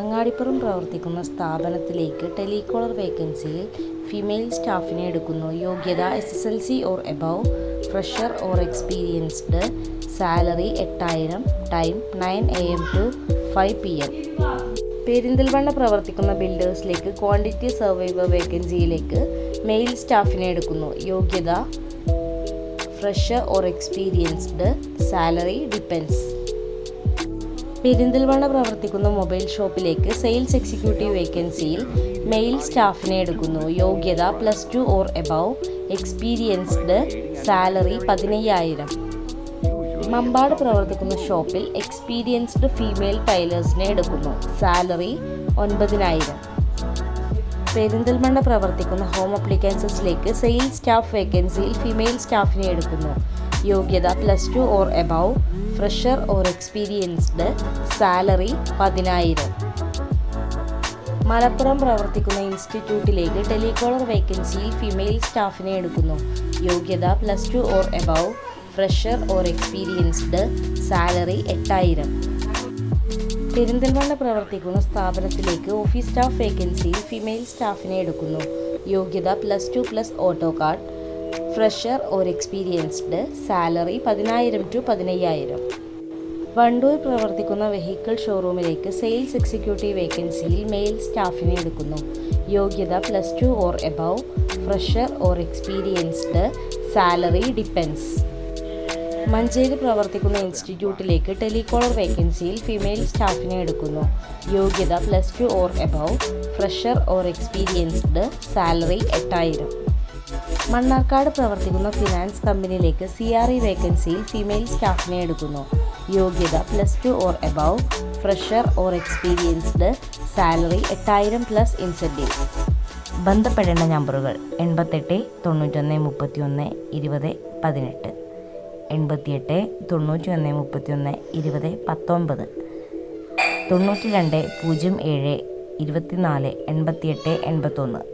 അങ്ങാടിപ്പുറം പ്രവർത്തിക്കുന്ന സ്ഥാപനത്തിലേക്ക് telecaller വേക്കൻസിയിൽ female സ്റ്റാഫിനെ എടുക്കുന്നു. യോഗ്യത SSLC or above, fresher or experienced. Salary 8000. Time 9 AM to 5 PM. Perinthalmanna പ്രവർത്തിക്കുന്ന ബിൽഡേഴ്സിലേക്ക് ക്വാണ്ടിറ്റി സർവൈവർ വേക്കൻസിയിലേക്ക് മെയിൽ സ്റ്റാഫിനെ എടുക്കുന്നു. യോഗ്യത fresher or experienced. Salary depends. Perinthalmanna പ്രവർത്തിക്കുന്ന മൊബൈൽ ഷോപ്പിലേക്ക് സെയിൽസ് എക്സിക്യൂട്ടീവ് വേക്കൻസിയിൽ മെയിൽ സ്റ്റാഫിനെ എടുക്കുന്നു. യോഗ്യത +2 or above, experienced. Salary 15000. Mambad പ്രവർത്തിക്കുന്ന ഷോപ്പിൽ എക്സ്പീരിയൻസ്ഡ് ഫീമെയിൽ ടൈലേഴ്സിനെ എടുക്കുന്നു. സാലറി 9000. പെരിന്തൽമണ്ണ പ്രവർത്തിക്കുന്ന ഹോം അപ്ലിക്കൻസസിലേക്ക് സെയിൽസ് സ്റ്റാഫ് വേക്കൻസിയിൽ ഫീമെയിൽ സ്റ്റാഫിനെ എടുക്കുന്നു. യോഗ്യത +2 or above, fresher or experienced. Salary 10000. Malappuram പ്രവർത്തിക്കുന്ന ഇൻസ്റ്റിറ്റ്യൂട്ടിലേക്ക് ടെലികോളർ വേക്കൻസിയിൽ ഫീമെയിൽ സ്റ്റാഫിനെ എടുക്കുന്നു. യോഗ്യത +2 or above, fresher or experienced. Salary 8000. Perinthalmanna പ്രവർത്തിക്കുന്ന സ്ഥാപനത്തിലേക്ക് ഓഫീസ് സ്റ്റാഫ് വേക്കൻസിയിൽ ഫീമെയിൽ സ്റ്റാഫിനെ എടുക്കുന്നു. യോഗ്യത +2+ auto card, fresher or experienced. Salary 10000 to 15000. Wandoor പ്രവർത്തിക്കുന്ന വെഹിക്കിൾ ഷോറൂമിലേക്ക് സെയിൽസ് എക്സിക്യൂട്ടീവ് വേക്കൻസിയിൽ മെയിൽ സ്റ്റാഫിനെ എടുക്കുന്നു. യോഗ്യത +2 or above, fresher or experienced. Salary depends. Manjeri പ്രവർത്തിക്കുന്ന ഇൻസ്റ്റിറ്റ്യൂട്ടിലേക്ക് ടെലികോളർ വേക്കൻസിയിൽ ഫീമെയിൽ സ്റ്റാഫിനെ എടുക്കുന്നു. യോഗ്യത +2 or above, fresher or experienced. Salary 8000. Mannarkkad പ്രവർത്തിക്കുന്ന ഫിനാൻസ് കമ്പനിയിലേക്ക് CRE വേക്കൻസിയിൽ ഫീമെയിൽ സ്റ്റാഫിനെ എടുക്കുന്നു. യോഗ്യത +2 or above, fresher or experienced. Salary 8000 + incentive. ബന്ധപ്പെടേണ്ട നമ്പറുകൾ 88 91 31 20 18, 88 91 31 20 19, 92 07 24 88 81.